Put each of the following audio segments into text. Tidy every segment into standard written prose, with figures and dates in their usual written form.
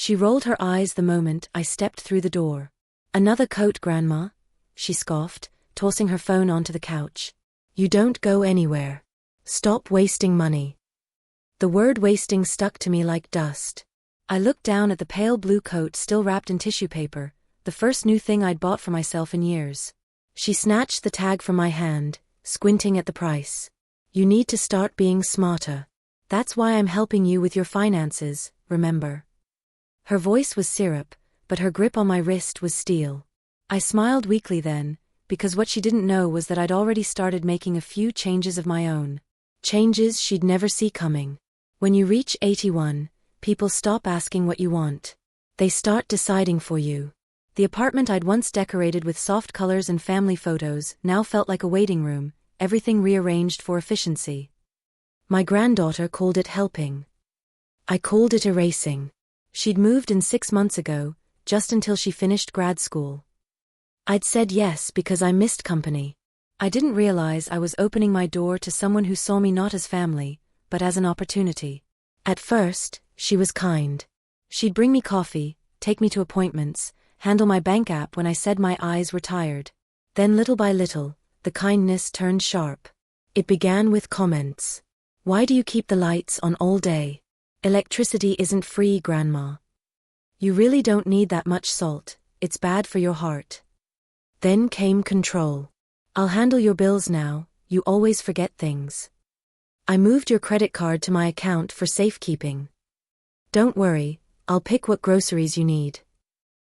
She rolled her eyes the moment I stepped through the door. "Another coat, Grandma?" she scoffed, tossing her phone onto the couch. "You don't go anywhere. Stop wasting money." The word wasting stuck to me like dust. I looked down at the pale blue coat still wrapped in tissue paper, the first new thing I'd bought for myself in years. She snatched the tag from my hand, squinting at the price. "You need to start being smarter. That's why I'm helping you with your finances, remember?" Her voice was syrup, but her grip on my wrist was steel. I smiled weakly then, because what she didn't know was that I'd already started making a few changes of my own. Changes she'd never see coming. When you reach 81, people stop asking what you want. They start deciding for you. The apartment I'd once decorated with soft colors and family photos now felt like a waiting room, everything rearranged for efficiency. My granddaughter called it helping. I called it erasing. She'd moved in 6 months ago, just until she finished grad school. I'd said yes because I missed company. I didn't realize I was opening my door to someone who saw me not as family, but as an opportunity. At first, she was kind. She'd bring me coffee, take me to appointments, handle my bank app when I said my eyes were tired. Then little by little, the kindness turned sharp. It began with comments. "Why do you keep the lights on all day? Electricity isn't free, Grandma. You really don't need that much salt, it's bad for your heart." Then came control. "I'll handle your bills now, you always forget things. I moved your credit card to my account for safekeeping. Don't worry, I'll pick what groceries you need."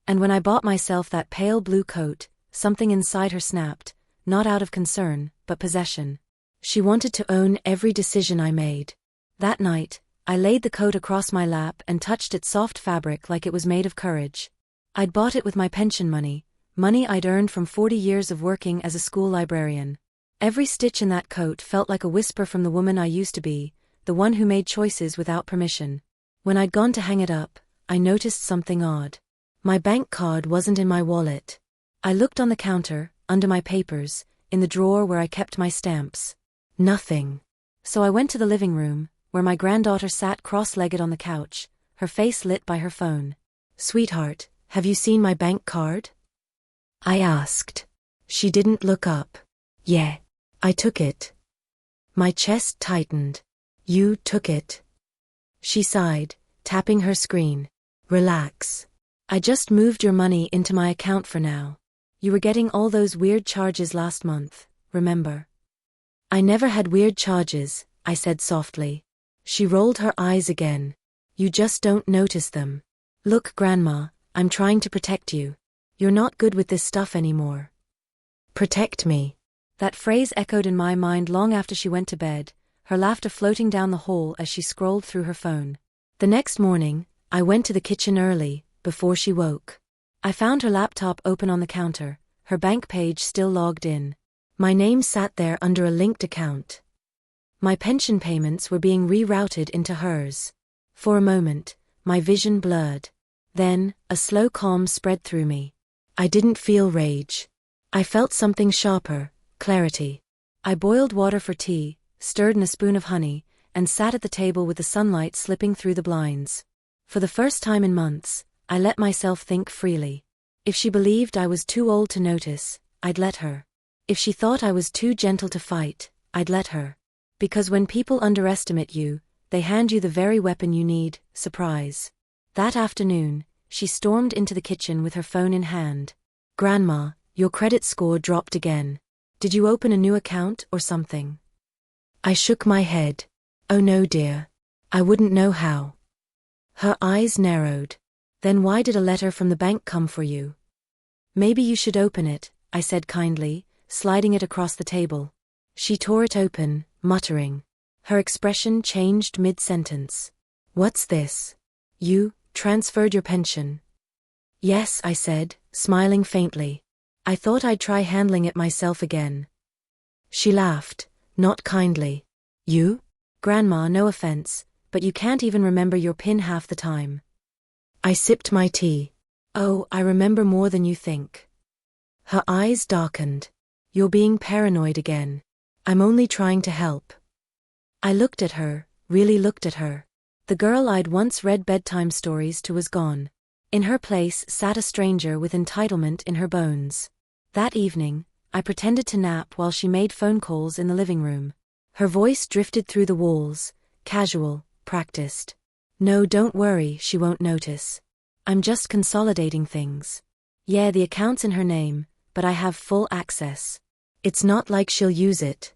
And when I bought myself that pale blue coat, something inside her snapped, not out of concern, but possession. She wanted to own every decision I made. That night, I laid the coat across my lap and touched its soft fabric like it was made of courage. I'd bought it with my pension money I'd earned from 40 years of working as a school librarian. Every stitch in that coat felt like a whisper from the woman I used to be, the one who made choices without permission. When I'd gone to hang it up, I noticed something odd. My bank card wasn't in my wallet. I looked on the counter, under my papers, in the drawer where I kept my stamps. Nothing. So I went to the living room, where my granddaughter sat cross-legged on the couch, her face lit by her phone. "Sweetheart, have you seen my bank card?" I asked. She didn't look up. "Yeah. I took it." My chest tightened. "You took it?" She sighed, tapping her screen. "Relax. I just moved your money into my account for now. You were getting all those weird charges last month, remember?" "I never had weird charges," I said softly. She rolled her eyes again. "You just don't notice them. Look, Grandma, I'm trying to protect you. You're not good with this stuff anymore." "Protect me." That phrase echoed in my mind long after she went to bed, her laughter floating down the hall as she scrolled through her phone. The next morning, I went to the kitchen early, before she woke. I found her laptop open on the counter, her bank page still logged in. My name sat there under a linked account. My pension payments were being rerouted into hers. For a moment, my vision blurred. Then, a slow calm spread through me. I didn't feel rage. I felt something sharper, clarity. I boiled water for tea, stirred in a spoon of honey, and sat at the table with the sunlight slipping through the blinds. For the first time in months, I let myself think freely. If she believed I was too old to notice, I'd let her. If she thought I was too gentle to fight, I'd let her. Because when people underestimate you, they hand you the very weapon you need, surprise. That afternoon, she stormed into the kitchen with her phone in hand. "Grandma, your credit score dropped again. Did you open a new account or something?" I shook my head. "Oh no, dear. I wouldn't know how." Her eyes narrowed. "Then why did a letter from the bank come for you?" "Maybe you should open it," I said kindly, sliding it across the table. She tore it open, muttering. Her expression changed mid-sentence. "What's this? You transferred your pension?" "Yes," I said, smiling faintly. "I thought I'd try handling it myself again." She laughed, not kindly. "You? Grandma, no offense, but you can't even remember your PIN half the time." I sipped my tea. "Oh, I remember more than you think." Her eyes darkened. "You're being paranoid again. I'm only trying to help." I looked at her, really looked at her. The girl I'd once read bedtime stories to was gone. In her place sat a stranger with entitlement in her bones. That evening, I pretended to nap while she made phone calls in the living room. Her voice drifted through the walls, casual, practiced. "No, don't worry, she won't notice. I'm just consolidating things. Yeah, the account's in her name, but I have full access. It's not like she'll use it."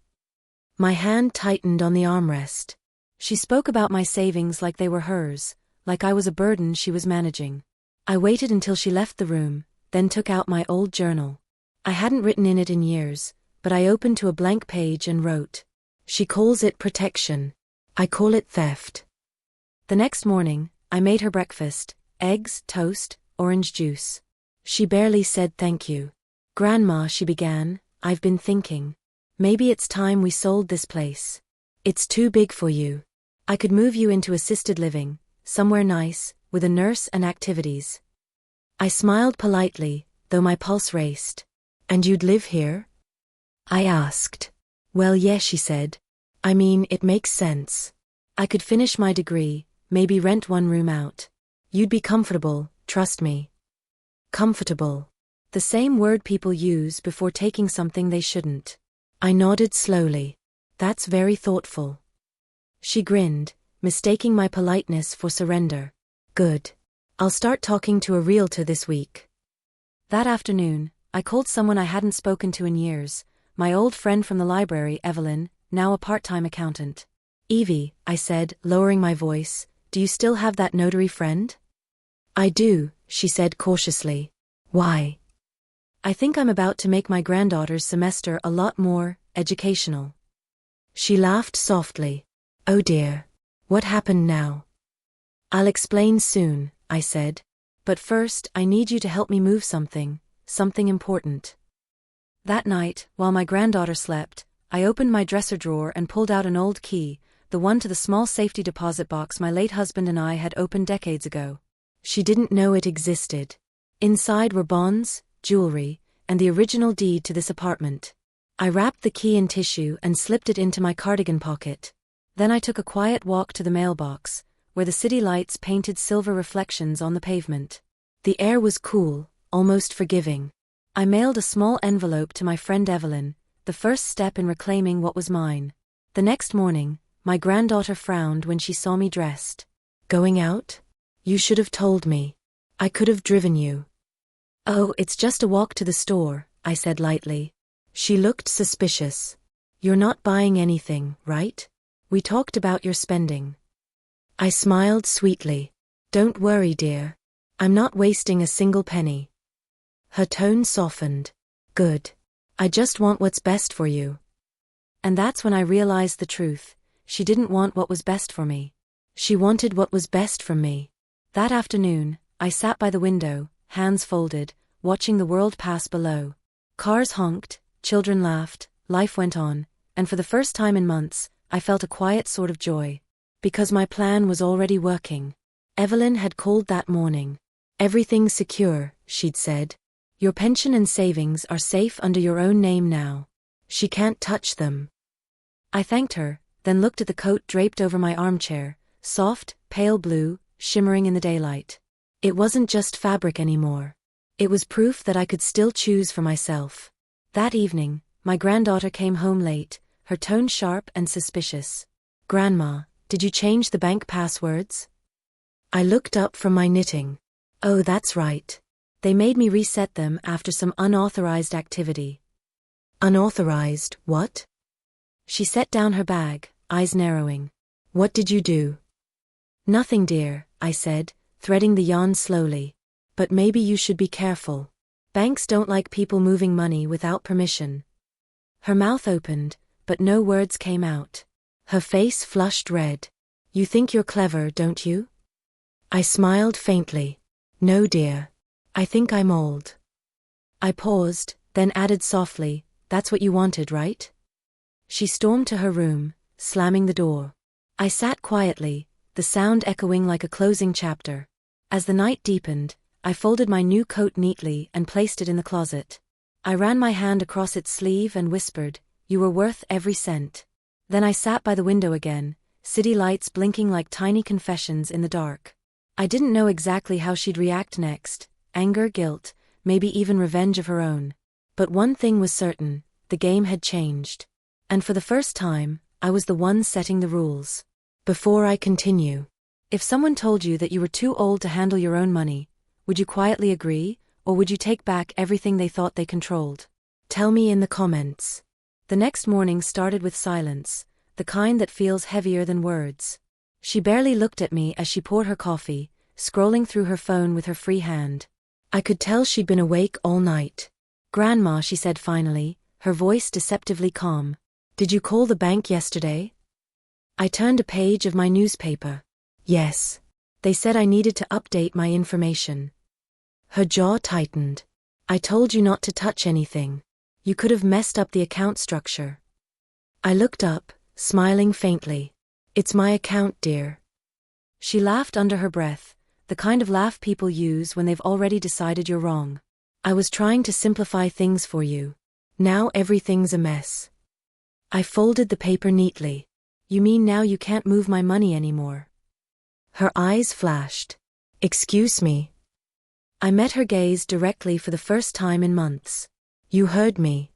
My hand tightened on the armrest. She spoke about my savings like they were hers, like I was a burden she was managing. I waited until she left the room, then took out my old journal. I hadn't written in it in years, but I opened to a blank page and wrote. "She calls it protection. I call it theft." The next morning, I made her breakfast: eggs, toast, orange juice. She barely said thank you. "Grandma," she began, "I've been thinking. Maybe it's time we sold this place. It's too big for you. I could move you into assisted living, somewhere nice, with a nurse and activities." I smiled politely, though my pulse raced. "And you'd live here?" I asked. "Well, yeah," she said. "I mean, it makes sense. I could finish my degree, maybe rent one room out. You'd be comfortable, trust me." Comfortable. The same word people use before taking something they shouldn't. I nodded slowly. "That's very thoughtful." She grinned, mistaking my politeness for surrender. "Good. I'll start talking to a realtor this week." That afternoon, I called someone I hadn't spoken to in years, my old friend from the library, Evelyn, now a part-time accountant. "Evie," I said, lowering my voice, "do you still have that notary friend?" "I do," she said cautiously. "Why?" "I think I'm about to make my granddaughter's semester a lot more educational." She laughed softly. "Oh dear. What happened now?" "I'll explain soon," I said. "But first, I need you to help me move something important." That night, while my granddaughter slept, I opened my dresser drawer and pulled out an old key, the one to the small safety deposit box my late husband and I had opened decades ago. She didn't know it existed. Inside were bonds, jewelry, and the original deed to this apartment. I wrapped the key in tissue and slipped it into my cardigan pocket. Then I took a quiet walk to the mailbox, where the city lights painted silver reflections on the pavement. The air was cool, almost forgiving. I mailed a small envelope to my friend Evelyn, the first step in reclaiming what was mine. The next morning, my granddaughter frowned when she saw me dressed. "Going out? You should have told me. I could have driven you." "Oh, it's just a walk to the store," I said lightly. She looked suspicious. "You're not buying anything, right? We talked about your spending." I smiled sweetly. "Don't worry, dear. I'm not wasting a single penny." Her tone softened. "Good. I just want what's best for you." And that's when I realized the truth. She didn't want what was best for me. She wanted what was best for me. That afternoon, I sat by the window, hands folded, watching the world pass below. Cars honked, children laughed, life went on, and for the first time in months, I felt a quiet sort of joy. Because my plan was already working. Evelyn had called that morning. "Everything's secure," she'd said. "Your pension and savings are safe under your own name now. She can't touch them." I thanked her, then looked at the coat draped over my armchair, soft, pale blue, shimmering in the daylight. It wasn't just fabric anymore. It was proof that I could still choose for myself. That evening, my granddaughter came home late, her tone sharp and suspicious. "Grandma, did you change the bank passwords?" I looked up from my knitting. "Oh, that's right. They made me reset them after some unauthorized activity." "Unauthorized, what?" She set down her bag, eyes narrowing. "What did you do?" "Nothing, dear," I said, threading the yarn slowly. "But maybe you should be careful. Banks don't like people moving money without permission." Her mouth opened, but no words came out. Her face flushed red. "You think you're clever, don't you?" I smiled faintly. "No, dear. I think I'm old." I paused, then added softly, "That's what you wanted, right?" She stormed to her room, slamming the door. I sat quietly, the sound echoing like a closing chapter. As the night deepened, I folded my new coat neatly and placed it in the closet. I ran my hand across its sleeve and whispered, "You were worth every cent." Then I sat by the window again, city lights blinking like tiny confessions in the dark. I didn't know exactly how she'd react next: anger, guilt, maybe even revenge of her own. But one thing was certain: the game had changed. And for the first time, I was the one setting the rules. Before I continue, if someone told you that you were too old to handle your own money, would you quietly agree, or would you take back everything they thought they controlled? Tell me in the comments. The next morning started with silence, the kind that feels heavier than words. She barely looked at me as she poured her coffee, scrolling through her phone with her free hand. I could tell she'd been awake all night. "Grandma," she said finally, her voice deceptively calm. "Did you call the bank yesterday?" I turned a page of my newspaper. "Yes. They said I needed to update my information." Her jaw tightened. "I told you not to touch anything. You could have messed up the account structure." I looked up, smiling faintly. "It's my account, dear." She laughed under her breath, the kind of laugh people use when they've already decided you're wrong. "I was trying to simplify things for you. Now everything's a mess." I folded the paper neatly. "You mean now you can't move my money anymore?" Her eyes flashed. "Excuse me." I met her gaze directly for the first time in months. "You heard me."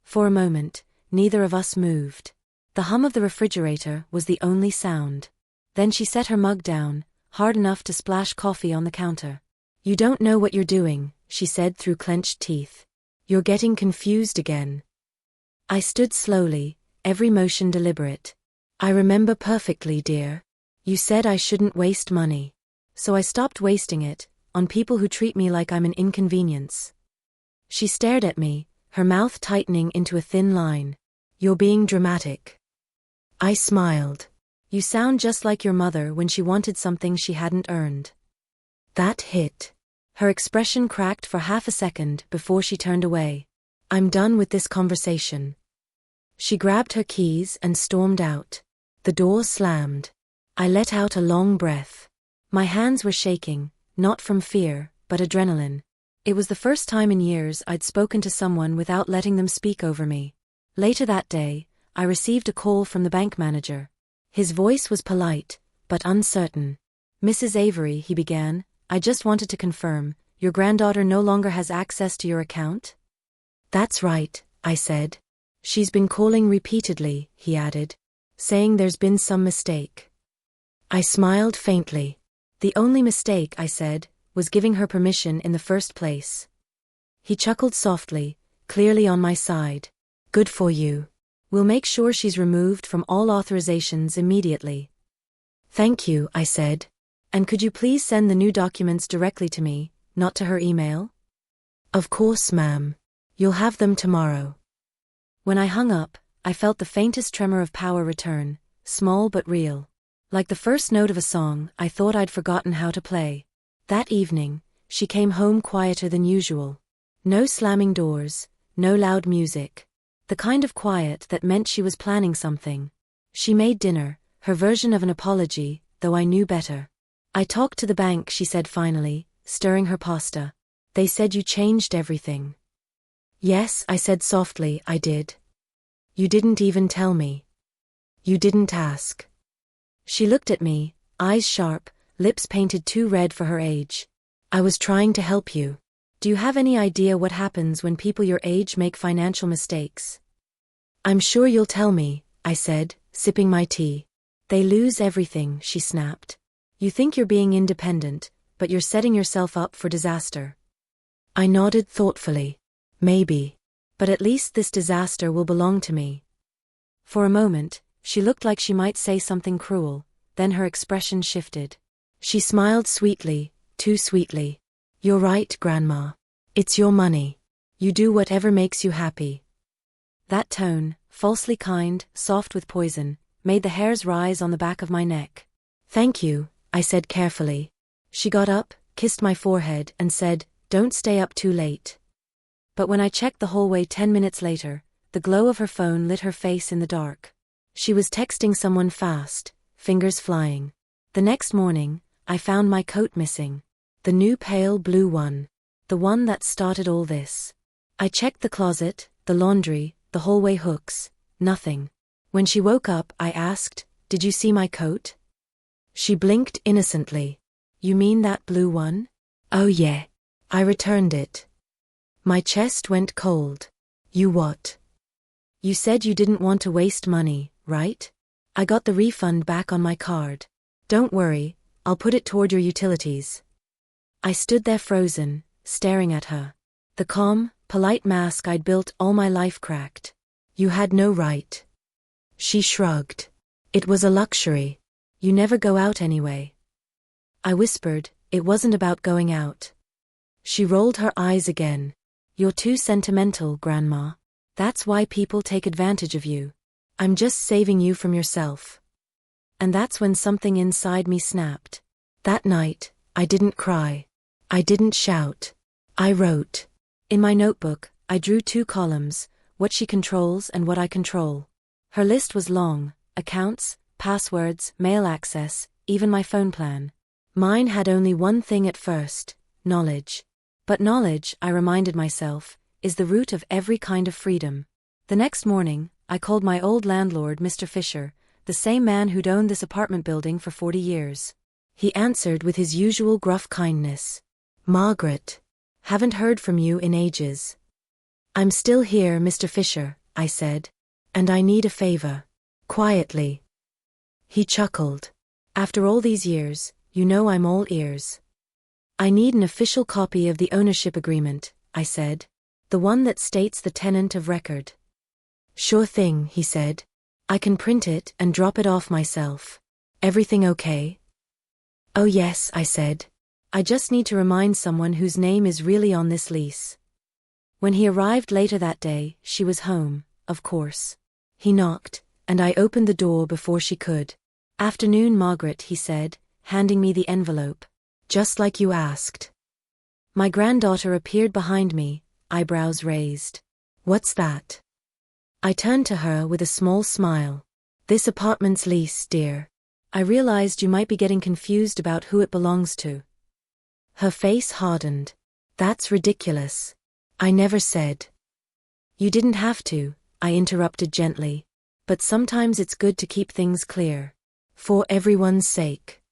For a moment, neither of us moved. The hum of the refrigerator was the only sound. Then she set her mug down, hard enough to splash coffee on the counter. "You don't know what you're doing," she said through clenched teeth. "You're getting confused again." I stood slowly, every motion deliberate. "I remember perfectly, dear. You said I shouldn't waste money. So I stopped wasting it, on people who treat me like I'm an inconvenience." She stared at me, her mouth tightening into a thin line. "You're being dramatic." I smiled. "You sound just like your mother when she wanted something she hadn't earned." That hit. Her expression cracked for half a second before she turned away. "I'm done with this conversation." She grabbed her keys and stormed out. The door slammed. I let out a long breath. My hands were shaking, not from fear, but adrenaline. It was the first time in years I'd spoken to someone without letting them speak over me. Later that day, I received a call from the bank manager. His voice was polite, but uncertain. "Mrs. Avery," he began, "I just wanted to confirm, your granddaughter no longer has access to your account?" "That's right," I said. "She's been calling repeatedly," he added, "saying there's been some mistake." I smiled faintly. "The only mistake," I said, "was giving her permission in the first place." He chuckled softly, clearly on my side. "Good for you. We'll make sure she's removed from all authorizations immediately." "Thank you," I said. "And could you please send the new documents directly to me, not to her email?" "Of course, ma'am. You'll have them tomorrow." When I hung up, I felt the faintest tremor of power return, small but real. Like the first note of a song I thought I'd forgotten how to play. That evening, she came home quieter than usual. No slamming doors, no loud music. The kind of quiet that meant she was planning something. She made dinner, her version of an apology, though I knew better. "I talked to the bank," she said finally, stirring her pasta. "They said you changed everything." "Yes," I said softly, "I did." "You didn't even tell me." "You didn't ask." She looked at me, eyes sharp, lips painted too red for her age. "I was trying to help you. Do you have any idea what happens when people your age make financial mistakes?" "I'm sure you'll tell me," I said, sipping my tea. "They lose everything," she snapped. "You think you're being independent, but you're setting yourself up for disaster." I nodded thoughtfully. "Maybe. But at least this disaster will belong to me." For a moment, she looked like she might say something cruel, then her expression shifted. She smiled sweetly, too sweetly. "You're right, Grandma. It's your money. You do whatever makes you happy." That tone, falsely kind, soft with poison, made the hairs rise on the back of my neck. "Thank you," I said carefully. She got up, kissed my forehead, and said, "Don't stay up too late." But when I checked the hallway 10 minutes later, the glow of her phone lit her face in the dark. She was texting someone fast, fingers flying. The next morning, I found my coat missing. The new pale blue one. The one that started all this. I checked the closet, the laundry, the hallway hooks. Nothing. When she woke up, I asked, Did you see my coat? She blinked innocently. You mean that blue one? Oh yeah. I returned it. My chest went cold. You what? You said you didn't want to waste money, right? I got the refund back on my card. Don't worry, I'll put it toward your utilities. I stood there frozen, staring at her. The calm, polite mask I'd built all my life cracked. You had no right. She shrugged. It was a luxury. You never go out anyway. I whispered, it wasn't about going out. She rolled her eyes again. You're too sentimental, Grandma. That's why people take advantage of you. I'm just saving you from yourself. And that's when something inside me snapped. That night, I didn't cry. I didn't shout. I wrote. In my notebook, I drew 2 columns, what she controls and what I control. Her list was long: accounts, passwords, mail access, even my phone plan. Mine had only one thing at first: knowledge. But knowledge, I reminded myself, is the root of every kind of freedom. The next morning, I called my old landlord, Mr. Fisher, the same man who'd owned this apartment building for 40 years. He answered with his usual gruff kindness. Margaret. Haven't heard from you in ages. I'm still here, Mr. Fisher, I said. And I need a favor. Quietly. He chuckled. After all these years, you know I'm all ears. I need an official copy of the ownership agreement, I said. The one that states the tenant of record. Sure thing, he said. I can print it and drop it off myself. Everything okay? Oh yes, I said. I just need to remind someone whose name is really on this lease. When he arrived later that day, she was home, of course. He knocked, and I opened the door before she could. Afternoon, Margaret, he said, handing me the envelope. Just like you asked. My granddaughter appeared behind me, eyebrows raised. What's that? I turned to her with a small smile. This apartment's lease, dear. I realized you might be getting confused about who it belongs to. Her face hardened. That's ridiculous. I never said. You didn't have to, I interrupted gently. But sometimes it's good to keep things clear. For everyone's sake.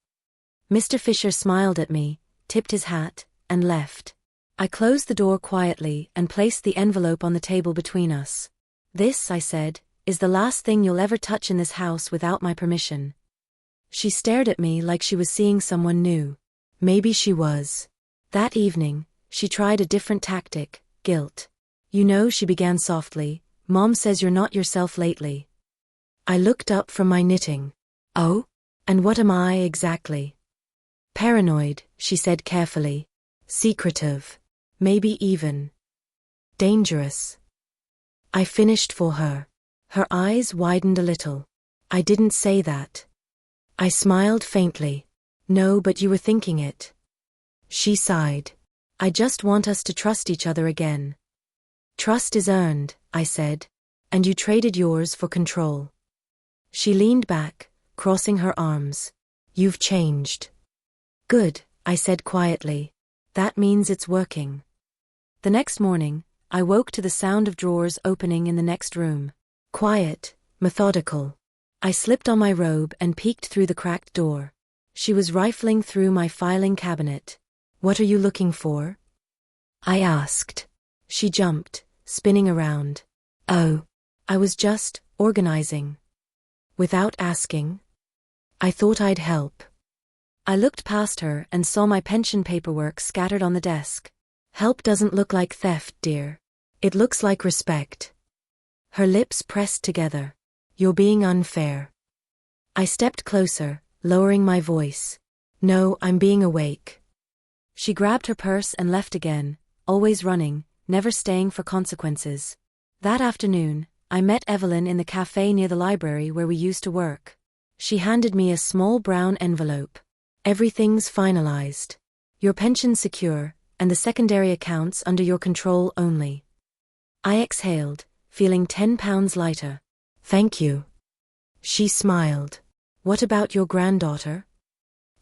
Mr. Fisher smiled at me, tipped his hat, and left. I closed the door quietly and placed the envelope on the table between us. This, I said, is the last thing you'll ever touch in this house without my permission. She stared at me like she was seeing someone new. Maybe she was. That evening, she tried a different tactic: guilt. You know, she began softly, Mom says you're not yourself lately. I looked up from my knitting. Oh? And what am I exactly? Paranoid, she said carefully. Secretive. Maybe even dangerous. I finished for her. Her eyes widened a little. I didn't say that. I smiled faintly. No, but you were thinking it. She sighed. I just want us to trust each other again. Trust is earned, I said. And you traded yours for control. She leaned back, crossing her arms. You've changed. Good, I said quietly. That means it's working. The next morning, I woke to the sound of drawers opening in the next room. Quiet, methodical. I slipped on my robe and peeked through the cracked door. She was rifling through my filing cabinet. What are you looking for? I asked. She jumped, spinning around. Oh, I was just organizing. Without asking. I thought I'd help. I looked past her and saw my pension paperwork scattered on the desk. Help doesn't look like theft, dear. It looks like respect. Her lips pressed together. You're being unfair. I stepped closer, lowering my voice. No, I'm being awake. She grabbed her purse and left again, always running, never staying for consequences. That afternoon, I met Evelyn in the cafe near the library where we used to work. She handed me a small brown envelope. Everything's finalized. Your pension's secure, and the secondary accounts under your control only. I exhaled, feeling 10 pounds lighter. Thank you. She smiled. What about your granddaughter?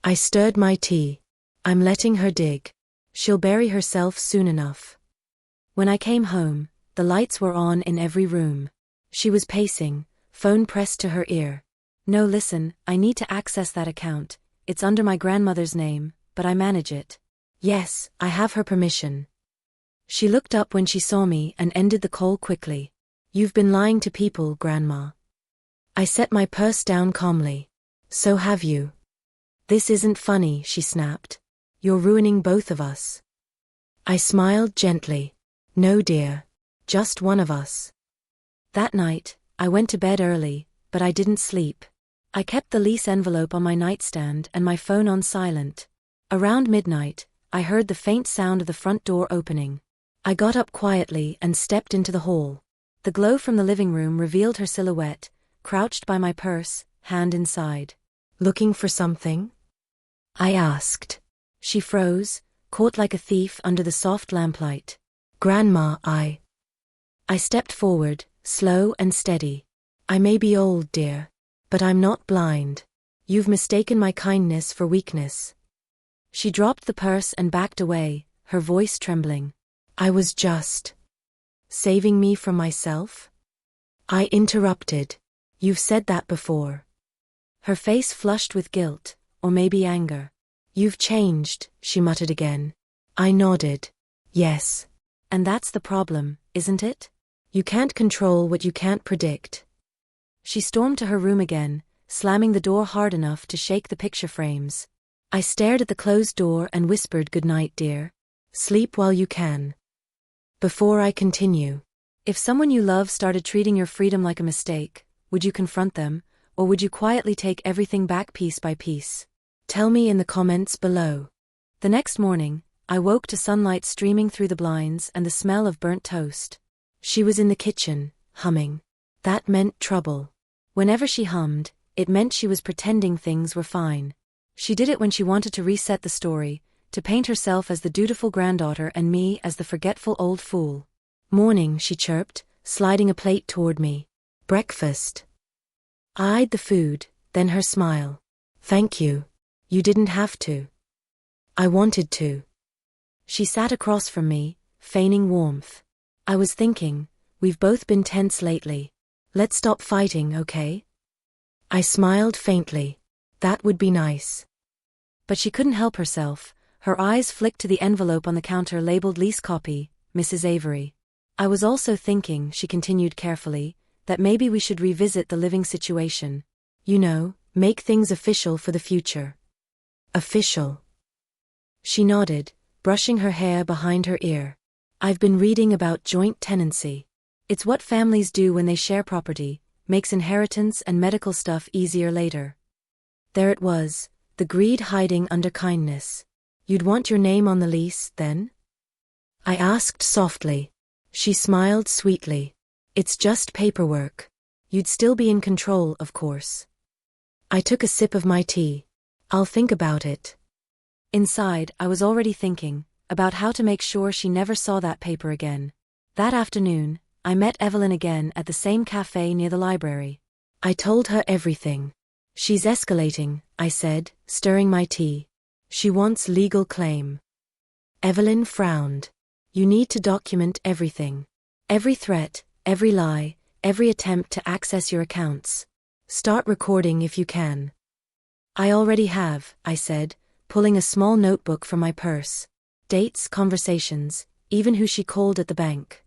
I stirred my tea. I'm letting her dig. She'll bury herself soon enough. When I came home, the lights were on in every room. She was pacing, phone pressed to her ear. No, listen, I need to access that account. It's under my grandmother's name, but I manage it. Yes, I have her permission. She looked up when she saw me and ended the call quickly. You've been lying to people, Grandma. I set my purse down calmly. So have you. This isn't funny, she snapped. You're ruining both of us. I smiled gently. No, dear. Just one of us. That night, I went to bed early, but I didn't sleep. I kept the lease envelope on my nightstand and my phone on silent. Around midnight, I heard the faint sound of the front door opening. I got up quietly and stepped into the hall. The glow from the living room revealed her silhouette, crouched by my purse, hand inside. Looking for something? I asked. She froze, caught like a thief under the soft lamplight. Grandma, I stepped forward, slow and steady. I may be old, dear, but I'm not blind. You've mistaken my kindness for weakness. She dropped the purse and backed away, her voice trembling. I was just saving me from myself? I interrupted. You've said that before. Her face flushed with guilt, or maybe anger. You've changed, she muttered again. I nodded. Yes. And that's the problem, isn't it? You can't control what you can't predict. She stormed to her room again, slamming the door hard enough to shake the picture frames. I stared at the closed door and whispered, "Good night, dear. Sleep while you can." Before I continue, if someone you love started treating your freedom like a mistake, would you confront them, or would you quietly take everything back piece by piece? Tell me in the comments below. The next morning, I woke to sunlight streaming through the blinds and the smell of burnt toast. She was in the kitchen, humming. That meant trouble. Whenever she hummed, it meant she was pretending things were fine. She did it when she wanted to reset the story, to paint herself as the dutiful granddaughter and me as the forgetful old fool. Morning, she chirped, sliding a plate toward me. Breakfast. I eyed the food, then her smile. Thank you. You didn't have to. I wanted to. She sat across from me, feigning warmth. I was thinking, we've both been tense lately. Let's stop fighting, okay? I smiled faintly. That would be nice. But she couldn't help herself. Her eyes flicked to the envelope on the counter labeled lease copy, Mrs. Avery. I was also thinking, she continued carefully, that maybe we should revisit the living situation. You know, make things official for the future. Official. She nodded, brushing her hair behind her ear. I've been reading about joint tenancy. It's what families do when they share property, makes inheritance and medical stuff easier later. There it was, the greed hiding under kindness. You'd want your name on the lease, then? I asked softly. She smiled sweetly. It's just paperwork. You'd still be in control, of course. I took a sip of my tea. I'll think about it. Inside, I was already thinking about how to make sure she never saw that paper again. That afternoon, I met Evelyn again at the same cafe near the library. I told her everything. She's escalating, I said, stirring my tea. She wants legal claim. Evelyn frowned. You need to document everything. Every threat, every lie, every attempt to access your accounts. Start recording if you can. I already have, I said, pulling a small notebook from my purse. Dates, conversations, even who she called at the bank.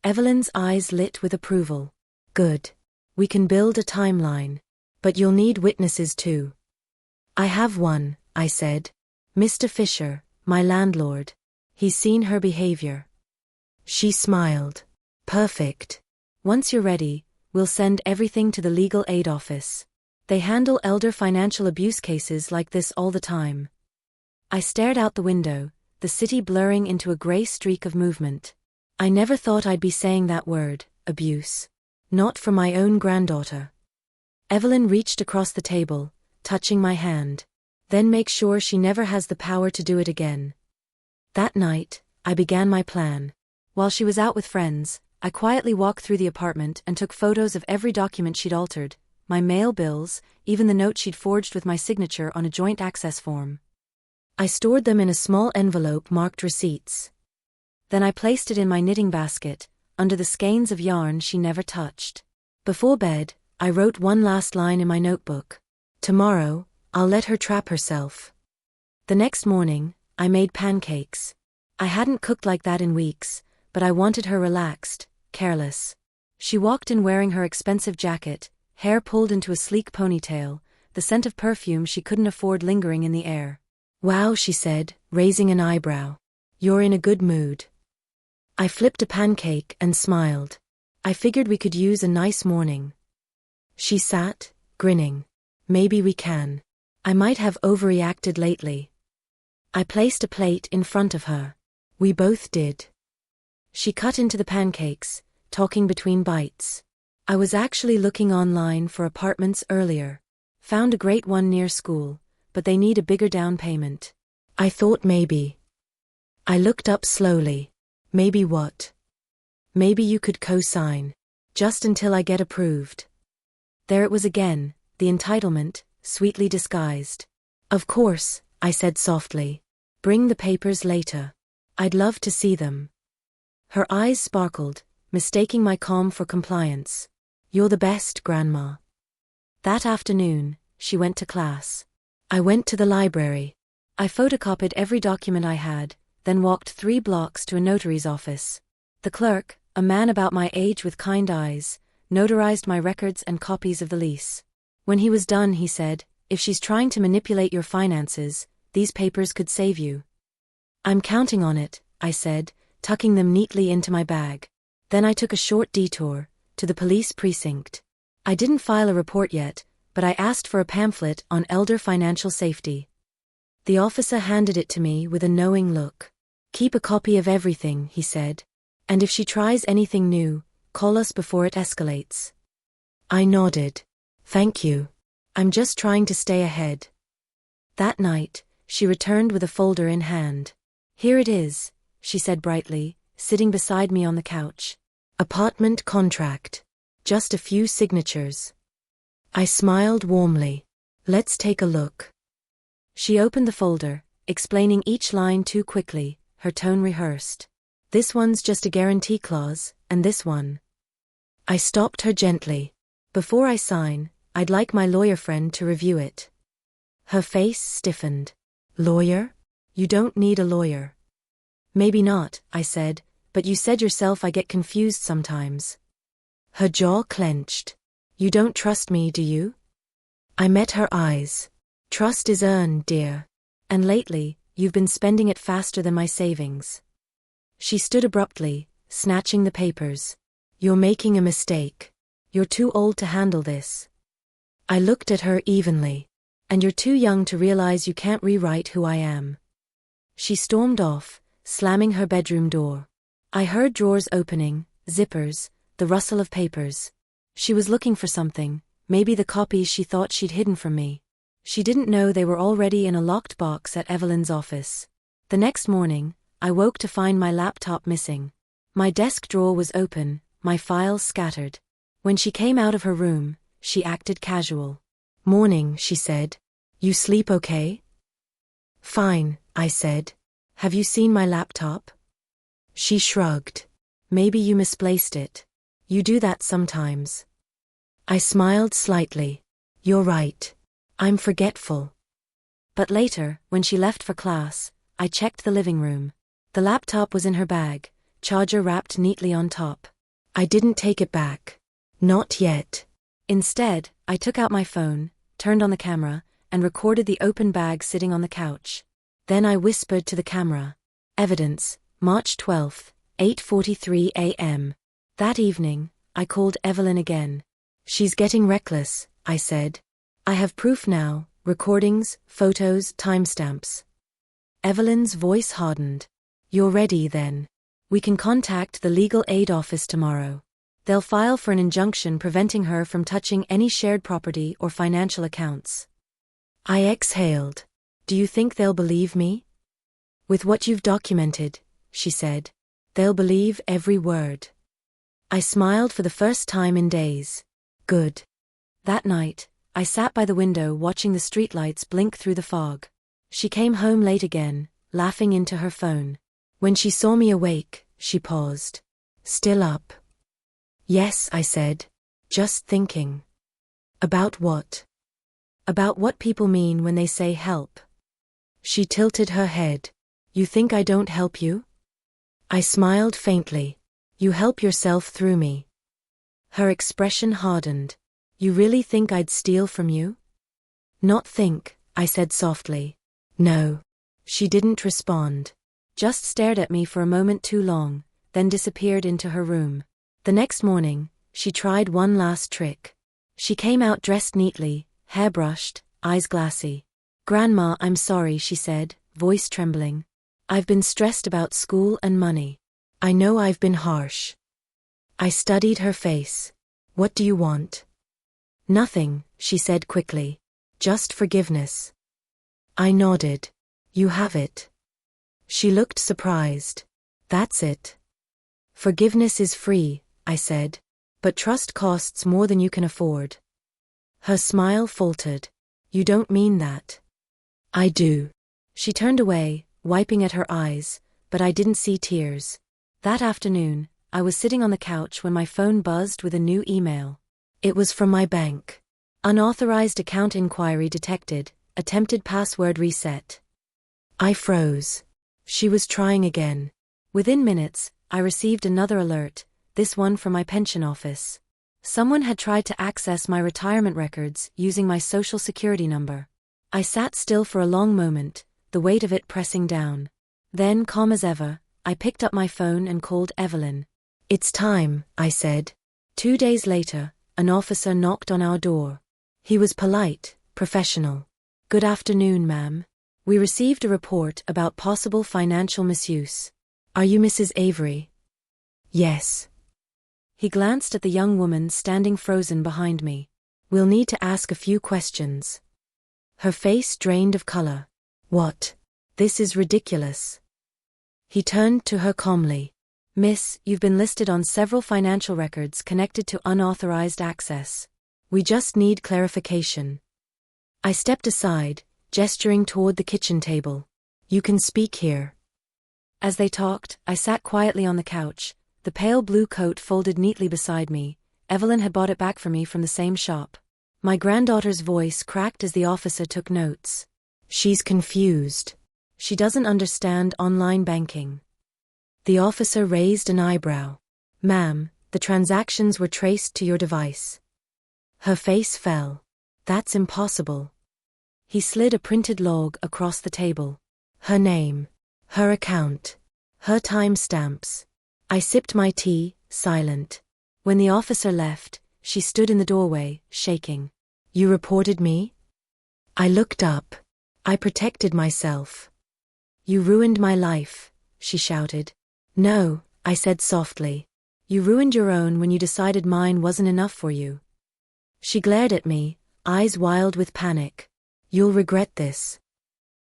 Evelyn's eyes lit with approval. Good. We can build a timeline. But you'll need witnesses too. I have one, I said. Mr. Fisher, my landlord. He's seen her behavior. She smiled. Perfect. Once you're ready, we'll send everything to the legal aid office. They handle elder financial abuse cases like this all the time. I stared out the window, the city blurring into a gray streak of movement. I never thought I'd be saying that word, abuse. Not from my own granddaughter. Evelyn reached across the table, touching my hand. Then make sure she never has the power to do it again. That night, I began my plan. While she was out with friends, I quietly walked through the apartment and took photos of every document she'd altered, my mail bills, even the note she'd forged with my signature on a joint access form. I stored them in a small envelope marked receipts. Then I placed it in my knitting basket, under the skeins of yarn she never touched. Before bed, I wrote one last line in my notebook. Tomorrow, I'll let her trap herself. The next morning, I made pancakes. I hadn't cooked like that in weeks, but I wanted her relaxed, careless. She walked in wearing her expensive jacket, hair pulled into a sleek ponytail, the scent of perfume she couldn't afford lingering in the air. Wow, she said, raising an eyebrow. You're in a good mood. I flipped a pancake and smiled. I figured we could use a nice morning. She sat, grinning. Maybe we can. I might have overreacted lately. I placed a plate in front of her. We both did. She cut into the pancakes, talking between bites. I was actually looking online for apartments earlier. Found a great one near school, but they need a bigger down payment. I thought maybe. I looked up slowly. Maybe what? Maybe you could co-sign. Just until I get approved. There it was again, the entitlement, sweetly disguised. Of course, I said softly. Bring the papers later. I'd love to see them. Her eyes sparkled, mistaking my calm for compliance. You're the best, Grandma. That afternoon, she went to class. I went to the library. I photocopied every document I had, then walked 3 blocks to a notary's office. The clerk, a man about my age with kind eyes, notarized my records and copies of the lease. When he was done, he said, if she's trying to manipulate your finances, these papers could save you. I'm counting on it, I said, tucking them neatly into my bag. Then I took a short detour, to the police precinct. I didn't file a report yet, but I asked for a pamphlet on elder financial safety. The officer handed it to me with a knowing look. Keep a copy of everything, he said. And if she tries anything new, call us before it escalates. I nodded. Thank you. I'm just trying to stay ahead. That night, she returned with a folder in hand. Here it is, she said brightly, sitting beside me on the couch. Apartment contract. Just a few signatures. I smiled warmly. Let's take a look. She opened the folder, explaining each line too quickly, her tone rehearsed. This one's just a guarantee clause, and this one. I stopped her gently. Before I sign, I'd like my lawyer friend to review it. Her face stiffened. Lawyer? You don't need a lawyer. Maybe not, I said, but you said yourself I get confused sometimes. Her jaw clenched. You don't trust me, do you? I met her eyes. Trust is earned, dear. And lately, you've been spending it faster than my savings. She stood abruptly, snatching the papers. You're making a mistake. You're too old to handle this. I looked at her evenly. And you're too young to realize you can't rewrite who I am. She stormed off, slamming her bedroom door. I heard drawers opening, zippers, the rustle of papers. She was looking for something, maybe the copies she thought she'd hidden from me. She didn't know they were already in a locked box at Evelyn's office. The next morning, I woke to find my laptop missing. My desk drawer was open, my files scattered. When she came out of her room, she acted casual. Morning, she said. You sleep okay? Fine, I said. Have you seen my laptop? She shrugged. Maybe you misplaced it. You do that sometimes. I smiled slightly. You're right. I'm forgetful. But later, when she left for class, I checked the living room. The laptop was in her bag, charger wrapped neatly on top. I didn't take it back. Not yet. Instead, I took out my phone, turned on the camera, and recorded the open bag sitting on the couch. Then I whispered to the camera. Evidence, March 12th, 8:43 a.m. That evening, I called Evelyn again. She's getting reckless, I said. I have proof now, recordings, photos, timestamps. Evelyn's voice hardened. You're ready then. We can contact the legal aid office tomorrow. They'll file for an injunction preventing her from touching any shared property or financial accounts. I exhaled. Do you think they'll believe me? With what you've documented, she said. They'll believe every word. I smiled for the first time in days. Good. That night, I sat by the window watching the streetlights blink through the fog. She came home late again, laughing into her phone. When she saw me awake, she paused. Still up? Yes, I said. Just thinking. About what? About what people mean when they say help. She tilted her head. You think I don't help you? I smiled faintly. You help yourself through me. Her expression hardened. You really think I'd steal from you? Not think, I said softly. No. She didn't respond. Just stared at me for a moment too long, then disappeared into her room. The next morning, she tried one last trick. She came out dressed neatly, hair brushed, eyes glassy. Grandma, I'm sorry, she said, voice trembling. I've been stressed about school and money. I know I've been harsh. I studied her face. What do you want? Nothing, she said quickly. Just forgiveness. I nodded. You have it. She looked surprised. That's it. Forgiveness is free, I said. But trust costs more than you can afford. Her smile faltered. You don't mean that. I do. She turned away, wiping at her eyes, but I didn't see tears. That afternoon, I was sitting on the couch when my phone buzzed with a new email. It was from my bank. Unauthorized account inquiry detected, attempted password reset. I froze. She was trying again. Within minutes, I received another alert, this one from my pension office. Someone had tried to access my retirement records using my social security number. I sat still for a long moment, the weight of it pressing down. Then, calm as ever, I picked up my phone and called Evelyn. It's time, I said. 2 days later, an officer knocked on our door. He was polite, professional. Good afternoon, ma'am. We received a report about possible financial misuse. Are you Mrs. Avery? Yes. He glanced at the young woman standing frozen behind me. We'll need to ask a few questions. Her face drained of color. What? This is ridiculous. He turned to her calmly. Miss, you've been listed on several financial records connected to unauthorized access. We just need clarification. I stepped aside, gesturing toward the kitchen table. You can speak here. As they talked, I sat quietly on the couch, the pale blue coat folded neatly beside me. Evelyn had bought it back for me from the same shop. My granddaughter's voice cracked as the officer took notes. She's confused. She doesn't understand online banking. The officer raised an eyebrow. Ma'am, the transactions were traced to your device. Her face fell. That's impossible. He slid a printed log across the table. Her name. Her account. Her timestamps. I sipped my tea, silent. When the officer left, she stood in the doorway, shaking. You reported me? I looked up. I protected myself. You ruined my life, she shouted. No, I said softly. You ruined your own when you decided mine wasn't enough for you. She glared at me, eyes wild with panic. You'll regret this.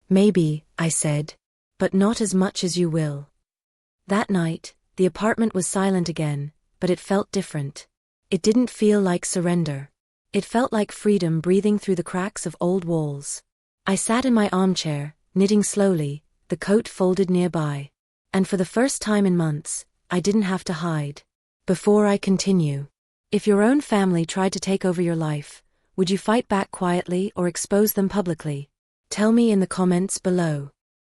Maybe, I said. But not as much as you will. That night, the apartment was silent again, but it felt different. It didn't feel like surrender. It felt like freedom breathing through the cracks of old walls. I sat in my armchair, knitting slowly, the coat folded nearby. And for the first time in months, I didn't have to hide. Before I continue, if your own family tried to take over your life, would you fight back quietly or expose them publicly? Tell me in the comments below.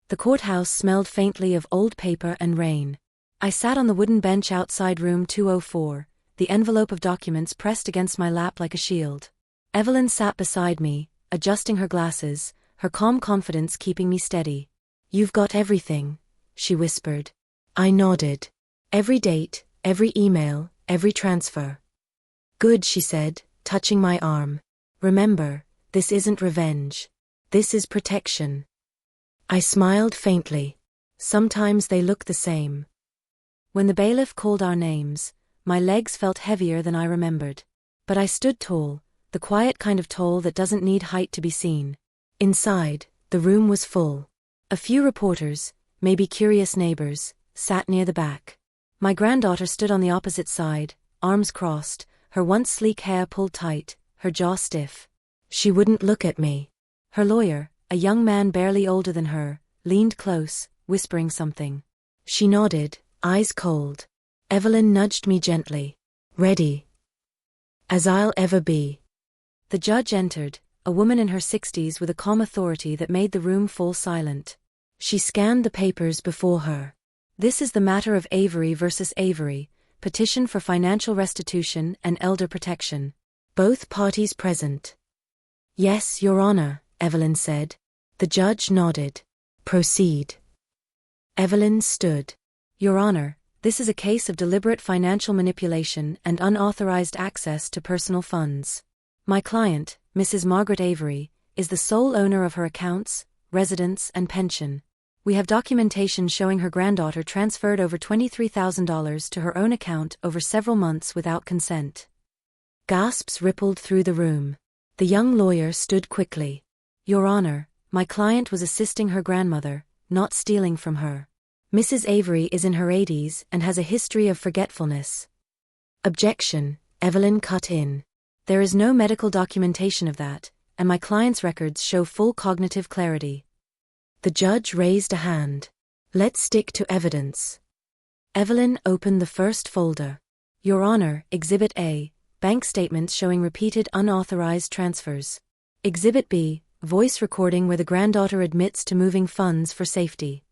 The courthouse smelled faintly of old paper and rain. I sat on the wooden bench outside room 204, the envelope of documents pressed against my lap like a shield. Evelyn sat beside me, adjusting her glasses, her calm confidence keeping me steady. You've got everything, she whispered. I nodded. Every date, every email, every transfer. Good, she said, touching my arm. Remember, this isn't revenge. This is protection. I smiled faintly. Sometimes they look the same. When the bailiff called our names, my legs felt heavier than I remembered. But I stood tall, the quiet kind of tall that doesn't need height to be seen. Inside, the room was full. A few reporters, maybe curious neighbors, sat near the back. My granddaughter stood on the opposite side, arms crossed, her once sleek hair pulled tight, her jaw stiff. She wouldn't look at me. Her lawyer, a young man barely older than her, leaned close, whispering something. She nodded, eyes cold. Evelyn nudged me gently. Ready? As I'll ever be. The judge entered, a woman in her 60s with a calm authority that made the room fall silent. She scanned the papers before her. This is the matter of Avery versus Avery, petition for financial restitution and elder protection. Both parties present. Yes, Your Honor, Evelyn said. The judge nodded. Proceed. Evelyn stood. Your Honor, this is a case of deliberate financial manipulation and unauthorized access to personal funds. My client, Mrs. Margaret Avery, is the sole owner of her accounts, residence, and pension. We have documentation showing her granddaughter transferred over $23,000 to her own account over several months without consent. Gasps rippled through the room. The young lawyer stood quickly. Your Honor, my client was assisting her grandmother, not stealing from her. Mrs. Avery is in her 80s and has a history of forgetfulness. Objection, Evelyn cut in. There is no medical documentation of that, and my client's records show full cognitive clarity. The judge raised a hand. Let's stick to evidence. Evelyn opened the first folder. Your Honor, Exhibit A, bank statements showing repeated unauthorized transfers. Exhibit B, voice recording where the granddaughter admits to moving funds for safety.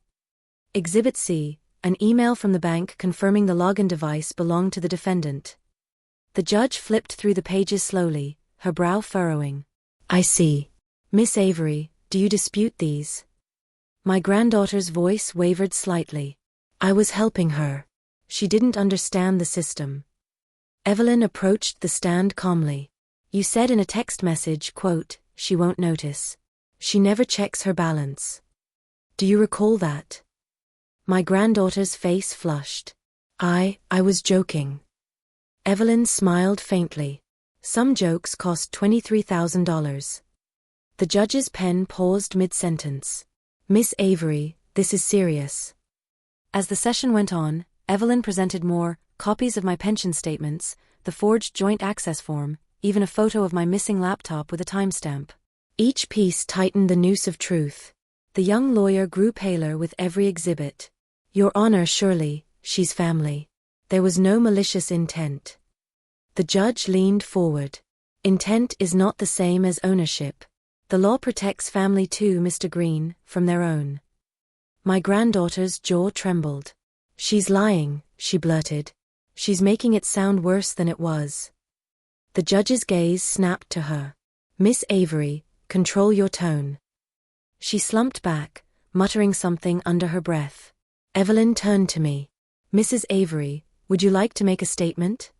Exhibit C, an email from the bank confirming the login device belonged to the defendant. The judge flipped through the pages slowly, her brow furrowing. I see. Miss Avery, do you dispute these? My granddaughter's voice wavered slightly. I was helping her. She didn't understand the system. Evelyn approached the stand calmly. You said in a text message, quote, she won't notice. She never checks her balance. Do you recall that? My granddaughter's face flushed. I was joking. Evelyn smiled faintly. Some jokes cost $23,000. The judge's pen paused mid-sentence. Miss Avery, this is serious. As the session went on, Evelyn presented more copies of my pension statements, the forged joint access form, even a photo of my missing laptop with a timestamp. Each piece tightened the noose of truth. The young lawyer grew paler with every exhibit. Your Honor, surely, she's family. There was no malicious intent. The judge leaned forward. Intent is not the same as ownership. The law protects family too, Mr. Green, from their own. My granddaughter's jaw trembled. She's lying, she blurted. She's making it sound worse than it was. The judge's gaze snapped to her. Miss Avery, control your tone. She slumped back, muttering something under her breath. Evelyn turned to me. Mrs. Avery, would you like to make a statement?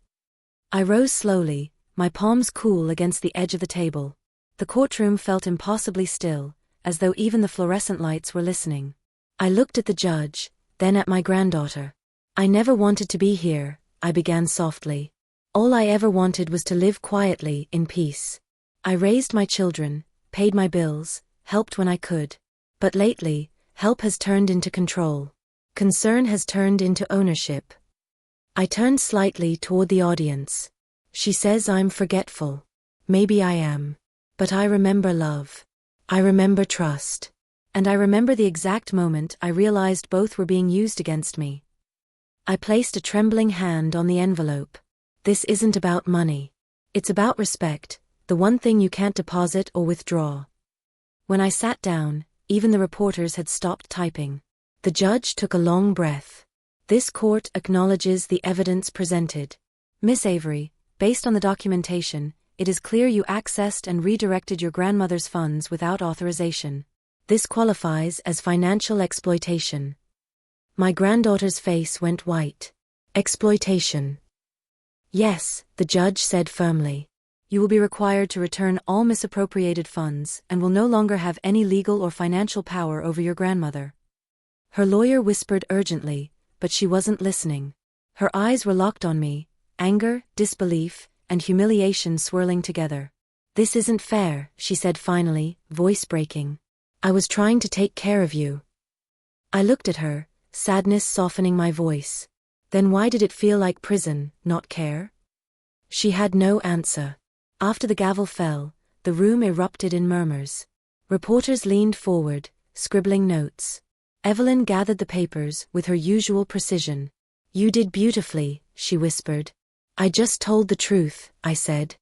I rose slowly, my palms cool against the edge of the table. The courtroom felt impossibly still, as though even the fluorescent lights were listening. I looked at the judge, then at my granddaughter. I never wanted to be here, I began softly. All I ever wanted was to live quietly, in peace. I raised my children, paid my bills, helped when I could. But lately, help has turned into control. Concern has turned into ownership. I turned slightly toward the audience. She says I'm forgetful. Maybe I am. But I remember love. I remember trust. And I remember the exact moment I realized both were being used against me. I placed a trembling hand on the envelope. This isn't about money. It's about respect, the one thing you can't deposit or withdraw. When I sat down, even the reporters had stopped typing. The judge took a long breath. This court acknowledges the evidence presented. Miss Avery, based on the documentation, it is clear you accessed and redirected your grandmother's funds without authorization. This qualifies as financial exploitation. My granddaughter's face went white. Exploitation. Yes, the judge said firmly. You will be required to return all misappropriated funds and will no longer have any legal or financial power over your grandmother. Her lawyer whispered urgently, but she wasn't listening. Her eyes were locked on me, anger, disbelief, and humiliation swirling together. This isn't fair, she said finally, voice breaking. I was trying to take care of you. I looked at her, sadness softening my voice. Then why did it feel like prison, not care? She had no answer. After the gavel fell, the room erupted in murmurs. Reporters leaned forward, scribbling notes. Evelyn gathered the papers with her usual precision. You did beautifully, she whispered. I just told the truth, I said.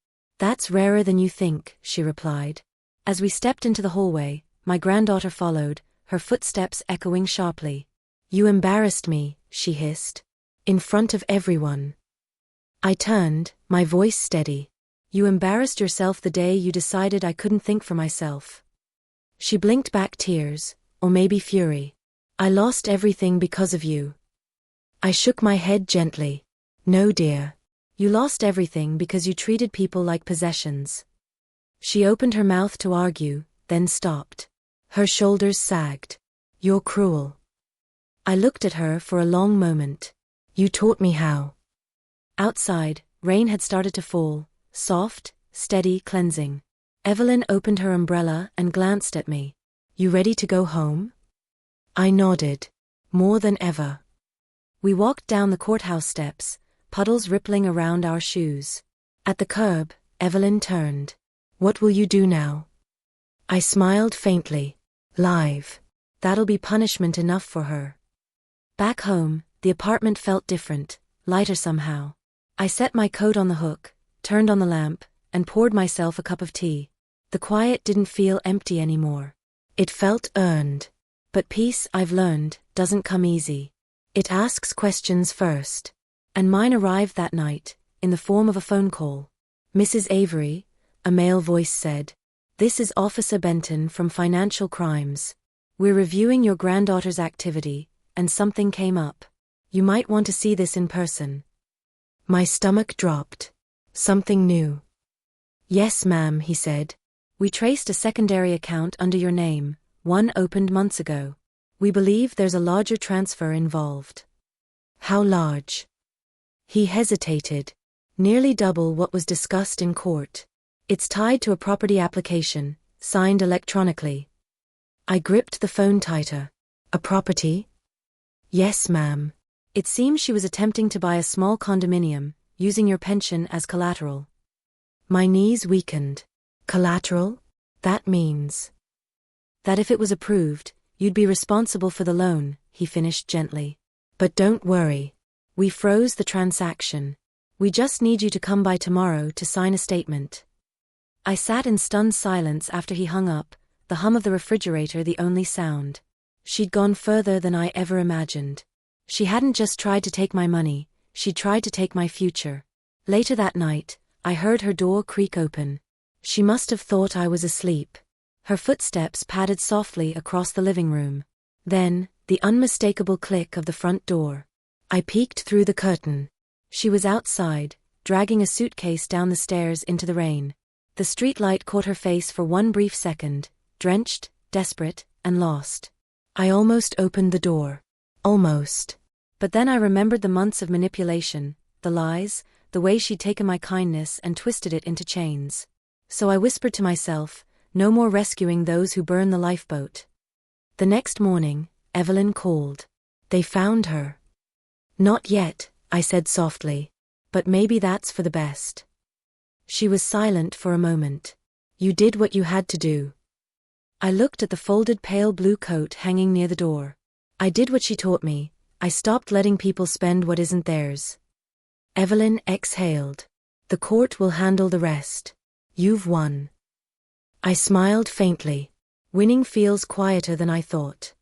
That's rarer than you think, she replied. As we stepped into the hallway, my granddaughter followed, her footsteps echoing sharply. You embarrassed me, she hissed. In front of everyone. I turned, my voice steady. You embarrassed yourself the day you decided I couldn't think for myself. She blinked back tears, or maybe fury. I lost everything because of you. I shook my head gently. No, dear. You lost everything because you treated people like possessions. She opened her mouth to argue, then stopped. Her shoulders sagged. You're cruel. I looked at her for a long moment. You taught me how. Outside, rain had started to fall, soft, steady, cleansing. Evelyn opened her umbrella and glanced at me. You ready to go home? I nodded. More than ever. We walked down the courthouse steps, puddles rippling around our shoes. At the curb, Evelyn turned. What will you do now? I smiled faintly. Live. That'll be punishment enough for her. Back home, the apartment felt different, lighter somehow. I set my coat on the hook, turned on the lamp, and poured myself a cup of tea. The quiet didn't feel empty anymore. It felt earned. But peace, I've learned, doesn't come easy. It asks questions first. And mine arrived that night, in the form of a phone call. Mrs. Avery, a male voice said. This is Officer Benton from Financial Crimes. We're reviewing your granddaughter's activity, and something came up. You might want to see this in person. My stomach dropped. Something new. Yes, ma'am, he said. We traced a secondary account under your name, one opened months ago. We believe there's a larger transfer involved. How large? He hesitated. Nearly double what was discussed in court. It's tied to a property application, signed electronically. I gripped the phone tighter. A property? Yes, ma'am. It seems she was attempting to buy a small condominium, using your pension as collateral. My knees weakened. Collateral? That means that if it was approved, you'd be responsible for the loan, he finished gently. But don't worry. We froze the transaction. We just need you to come by tomorrow to sign a statement. I sat in stunned silence after he hung up, the hum of the refrigerator the only sound. She'd gone further than I ever imagined. She hadn't just tried to take my money, she'd tried to take my future. Later that night, I heard her door creak open. She must have thought I was asleep. Her footsteps padded softly across the living room. Then, the unmistakable click of the front door. I peeked through the curtain. She was outside, dragging a suitcase down the stairs into the rain. The streetlight caught her face for one brief second, drenched, desperate, and lost. I almost opened the door. Almost. But then I remembered the months of manipulation, the lies, the way she'd taken my kindness and twisted it into chains. So I whispered to myself, no more rescuing those who burn the lifeboat. The next morning, Evelyn called. They found her. Not yet, I said softly. But maybe that's for the best. She was silent for a moment. You did what you had to do. I looked at the folded pale blue coat hanging near the door. I did what she taught me. I stopped letting people spend what isn't theirs. Evelyn exhaled. The court will handle the rest. You've won. I smiled faintly. Winning feels quieter than I thought.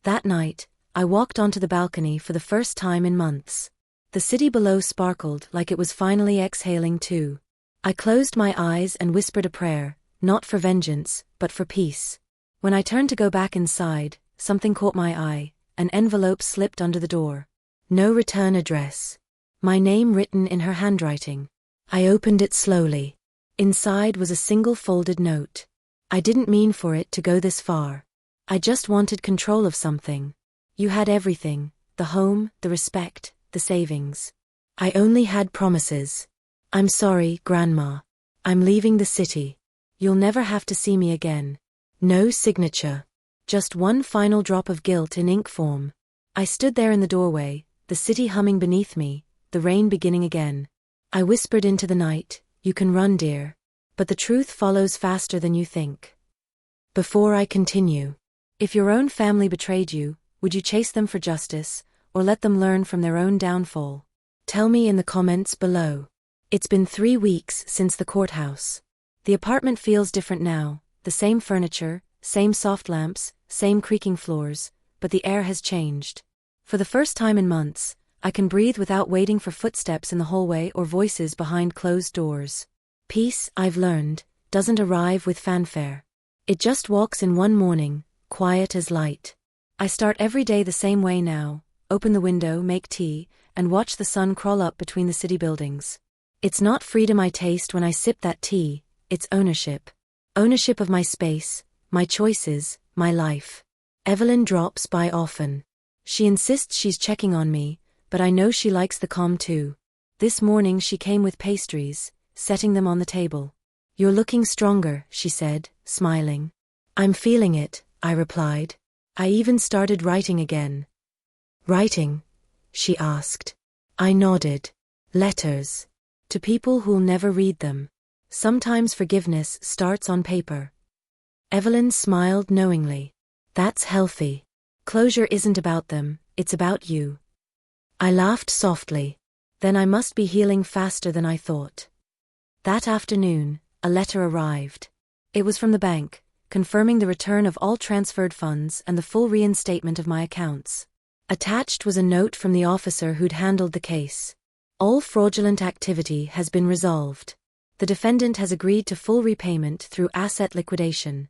That night, I walked onto the balcony for the first time in months. The city below sparkled like it was finally exhaling too. I closed my eyes and whispered a prayer, not for vengeance, but for peace. When I turned to go back inside, something caught my eye. An envelope slipped under the door. No return address. My name written in her handwriting. I opened it slowly. Inside was a single folded note. I didn't mean for it to go this far. I just wanted control of something. You had everything, the home, the respect, the savings. I only had promises. I'm sorry, Grandma. I'm leaving the city. You'll never have to see me again. No signature. Just one final drop of guilt in ink form. I stood there in the doorway, the city humming beneath me, the rain beginning again. I whispered into the night, you can run, dear. But the truth follows faster than you think. Before I continue, if your own family betrayed you, would you chase them for justice, or let them learn from their own downfall? Tell me in the comments below. It's been 3 weeks since the courthouse. The apartment feels different now, the same furniture, same soft lamps, same creaking floors, but the air has changed. For the first time in months, I can breathe without waiting for footsteps in the hallway or voices behind closed doors. Peace, I've learned, doesn't arrive with fanfare. It just walks in one morning, quiet as light. I start every day the same way now, open the window, make tea, and watch the sun crawl up between the city buildings. It's not freedom I taste when I sip that tea, it's ownership. Ownership of my space, my choices, my life. Evelyn drops by often. She insists she's checking on me, but I know she likes the calm too. This morning she came with pastries, setting them on the table. "You're looking stronger," she said, smiling. "I'm feeling it," I replied. "I even started writing again." "Writing?" she asked. I nodded. "Letters. To people who'll never read them. Sometimes forgiveness starts on paper." Evelyn smiled knowingly. "That's healthy. Closure isn't about them, it's about you." I laughed softly. Then I must be healing faster than I thought. That afternoon, a letter arrived. It was from the bank, confirming the return of all transferred funds and the full reinstatement of my accounts. Attached was a note from the officer who'd handled the case. "All fraudulent activity has been resolved. The defendant has agreed to full repayment through asset liquidation."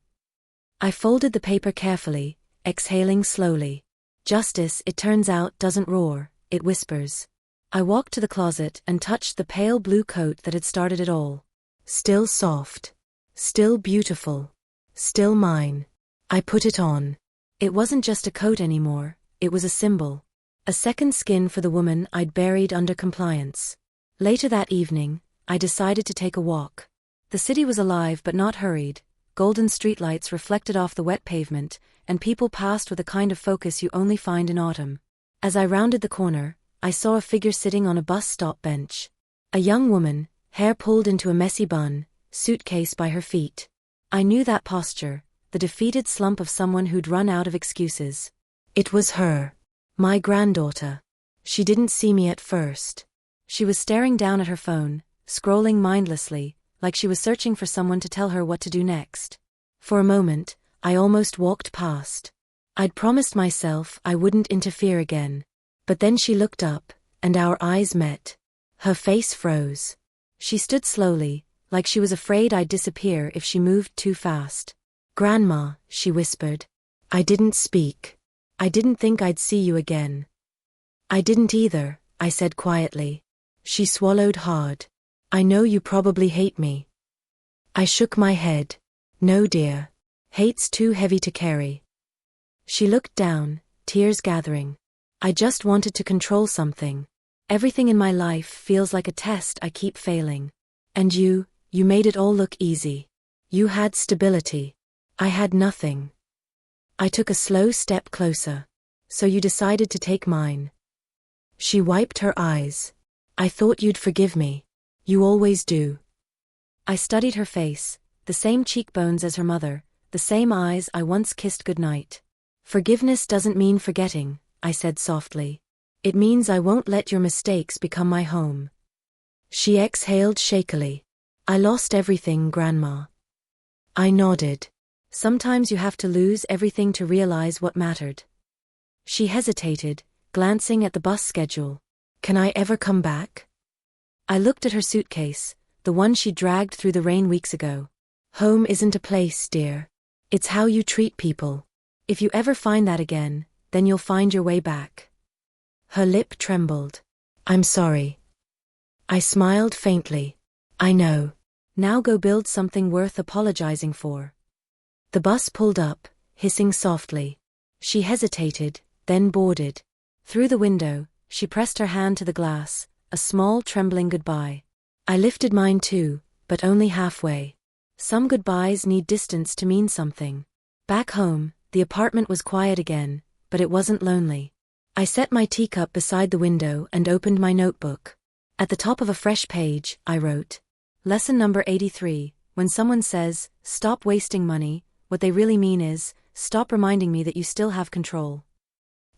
I folded the paper carefully, exhaling slowly. Justice, it turns out, doesn't roar, it whispers. I walked to the closet and touched the pale blue coat that had started it all. Still soft. Still beautiful. Still mine. I put it on. It wasn't just a coat anymore, it was a symbol. A second skin for the woman I'd buried under compliance. Later that evening, I decided to take a walk. The city was alive but not hurried. Golden streetlights reflected off the wet pavement, and people passed with a kind of focus you only find in autumn. As I rounded the corner, I saw a figure sitting on a bus stop bench. A young woman, hair pulled into a messy bun, suitcase by her feet. I knew that posture, the defeated slump of someone who'd run out of excuses. It was her. My granddaughter. She didn't see me at first. She was staring down at her phone, scrolling mindlessly, like she was searching for someone to tell her what to do next. For a moment, I almost walked past. I'd promised myself I wouldn't interfere again. But then she looked up, and our eyes met. Her face froze. She stood slowly, like she was afraid I'd disappear if she moved too fast. "Grandma," she whispered. I didn't speak. I didn't think I'd see you again. "I didn't either," I said quietly. She swallowed hard. "I know you probably hate me." I shook my head. "No, dear. Hate's too heavy to carry." She looked down, tears gathering. "I just wanted to control something. Everything in my life feels like a test I keep failing. And you made it all look easy. You had stability. I had nothing." I took a slow step closer. "So you decided to take mine." She wiped her eyes. "I thought you'd forgive me. You always do." I studied her face, the same cheekbones as her mother, the same eyes I once kissed goodnight. "Forgiveness doesn't mean forgetting," I said softly. "It means I won't let your mistakes become my home." She exhaled shakily. "I lost everything, Grandma." I nodded. "Sometimes you have to lose everything to realize what mattered." She hesitated, glancing at the bus schedule. "Can I ever come back?" I looked at her suitcase, the one she dragged through the rain weeks ago. "Home isn't a place, dear. It's how you treat people. If you ever find that again, then you'll find your way back." Her lip trembled. "I'm sorry." I smiled faintly. "I know. Now go build something worth apologizing for." The bus pulled up, hissing softly. She hesitated, then boarded. Through the window, she pressed her hand to the glass, a small trembling goodbye. I lifted mine too, but only halfway. Some goodbyes need distance to mean something. Back home, the apartment was quiet again, but it wasn't lonely. I set my teacup beside the window and opened my notebook. At the top of a fresh page, I wrote, "Lesson number 83, when someone says, 'Stop wasting money,' what they really mean is, 'Stop reminding me that you still have control.'"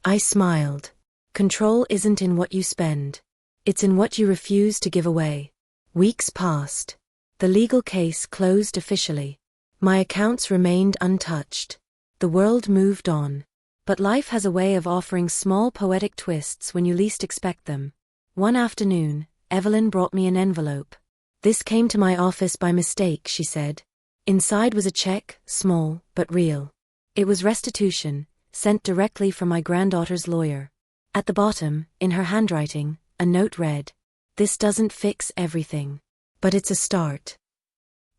I smiled. Control isn't in what you spend. It's in what you refuse to give away. Weeks passed. The legal case closed officially. My accounts remained untouched. The world moved on. But life has a way of offering small poetic twists when you least expect them. One afternoon, Evelyn brought me an envelope. "This came to my office by mistake," she said. Inside was a check, small, but real. It was restitution, sent directly from my granddaughter's lawyer. At the bottom, in her handwriting, a note read, "This doesn't fix everything, but it's a start."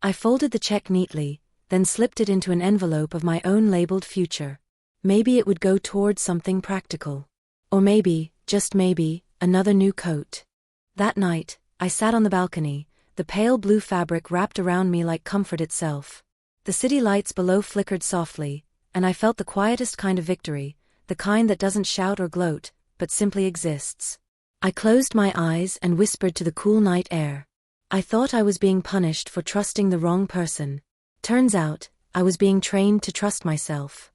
I folded the check neatly, then slipped it into an envelope of my own labeled future. Maybe it would go towards something practical. Or maybe, just maybe, another new coat. That night, I sat on the balcony, the pale blue fabric wrapped around me like comfort itself. The city lights below flickered softly, and I felt the quietest kind of victory, the kind that doesn't shout or gloat, but simply exists. I closed my eyes and whispered to the cool night air. I thought I was being punished for trusting the wrong person. Turns out, I was being trained to trust myself.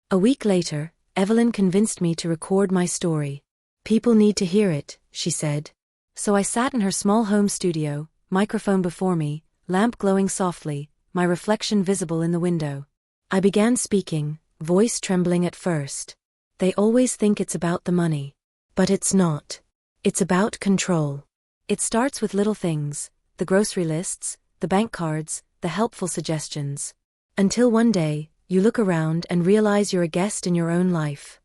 A week later, Evelyn convinced me to record my story. "People need to hear it," she said. So I sat in her small home studio, microphone before me, lamp glowing softly, my reflection visible in the window. I began speaking, voice trembling at first. They always think it's about the money. But it's not. It's about control. It starts with little things, the grocery lists, the bank cards, the helpful suggestions. Until one day, you look around and realize you're a guest in your own life.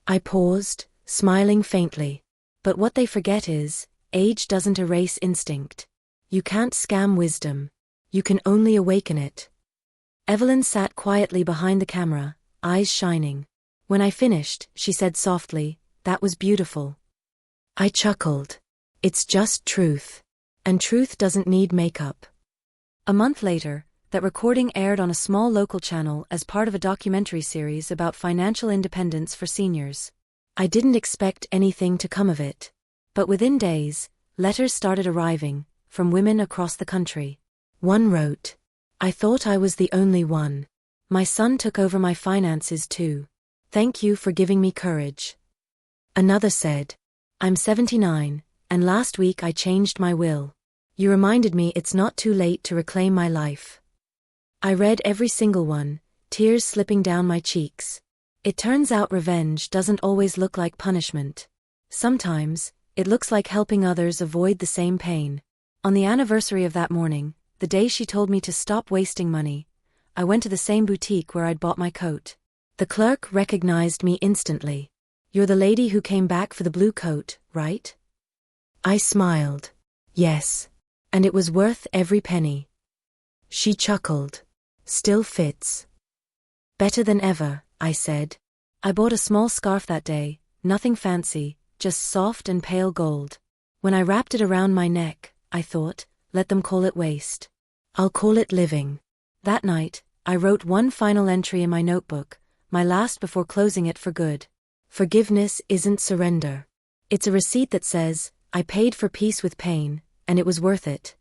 I paused, smiling faintly. But what they forget is, age doesn't erase instinct. You can't scam wisdom. You can only awaken it. Evelyn sat quietly behind the camera, eyes shining. When I finished, she said softly, "That was beautiful." I chuckled. It's just truth. And truth doesn't need makeup. A month later, that recording aired on a small local channel as part of a documentary series about financial independence for seniors. I didn't expect anything to come of it. But within days, letters started arriving, from women across the country. One wrote, "I thought I was the only one. My son took over my finances too. Thank you for giving me courage." Another said, "I'm 79, and last week I changed my will. You reminded me it's not too late to reclaim my life." I read every single one, tears slipping down my cheeks. It turns out revenge doesn't always look like punishment. Sometimes, it looks like helping others avoid the same pain. On the anniversary of that morning, the day she told me to stop wasting money, I went to the same boutique where I'd bought my coat. The clerk recognized me instantly. "You're the lady who came back for the blue coat, right?" I smiled. "Yes. And it was worth every penny." She chuckled. "Still fits." "Better than ever," I said. I bought a small scarf that day, nothing fancy, just soft and pale gold. When I wrapped it around my neck, I thought, let them call it waste. I'll call it living. That night, I wrote one final entry in my notebook, my last before closing it for good. Forgiveness isn't surrender. It's a receipt that says, I paid for peace with pain, and it was worth it.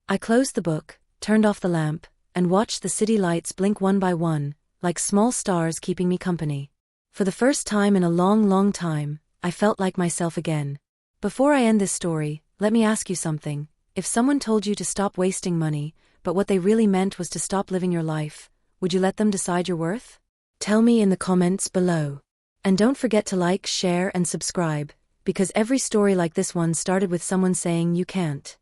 I closed the book, turned off the lamp, and watched the city lights blink one by one, like small stars keeping me company. For the first time in a long, long time, I felt like myself again. Before I end this story, let me ask you something. If someone told you to stop wasting money, but what they really meant was to stop living your life, would you let them decide your worth? Tell me in the comments below. And don't forget to like, share, and subscribe, because every story like this one started with someone saying you can't.